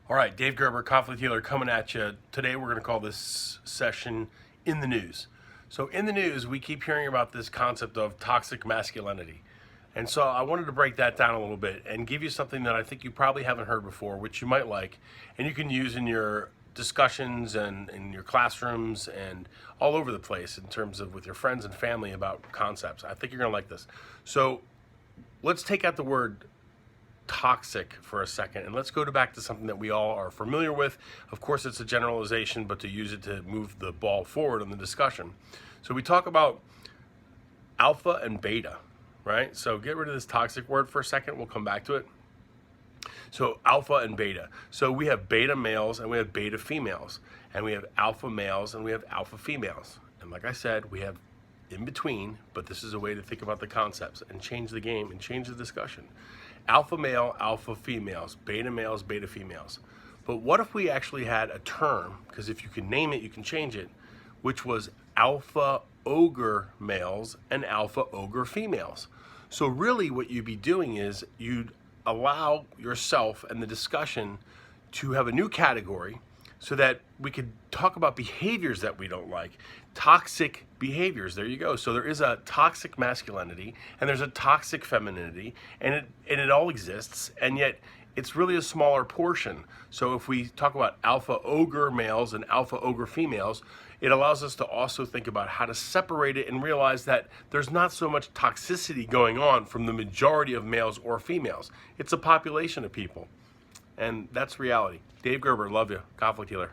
All right, Dave Gerber, conflict healer, coming at you. Today we're going to call this session In the News. So in the news, we keep hearing about this concept of toxic masculinity. And so I wanted to break that down a little bit and give you something that I think you probably haven't heard before, which you might like, and you can use in your discussions and in your classrooms and all over the place in terms of with your friends and family about concepts. I think you're going to like this. So let's take out the word toxic for a second, and let's go back to something that we all are familiar with. Of course, it's a generalization, but to use it to move the ball forward in the discussion. So we talk about alpha and beta, right? So get rid of this toxic word for a second. We'll come back to it. So alpha and beta. So we have beta males and we have beta females, and we have alpha males and we have alpha females. And like I said, we have in between, but this is a way to think about the concepts and change the game and change the discussion. Alpha male, alpha females, beta males, beta females. But what if we actually had a term, because if you can name it, you can change it, which was alpha ogre males and alpha ogre females. So really what you'd be doing is you'd allow yourself and the discussion to have a new category so that we could talk about behaviors that we don't like. Toxic behaviors, there you go. So there is a toxic masculinity and there's a toxic femininity, and it all exists, and yet it's really a smaller portion. So if we talk about alpha ogre males and alpha ogre females, it allows us to also think about how to separate it and realize that there's not so much toxicity going on from the majority of males or females. It's a population of people. And that's reality. Dave Gerber, love you. Conflict healer.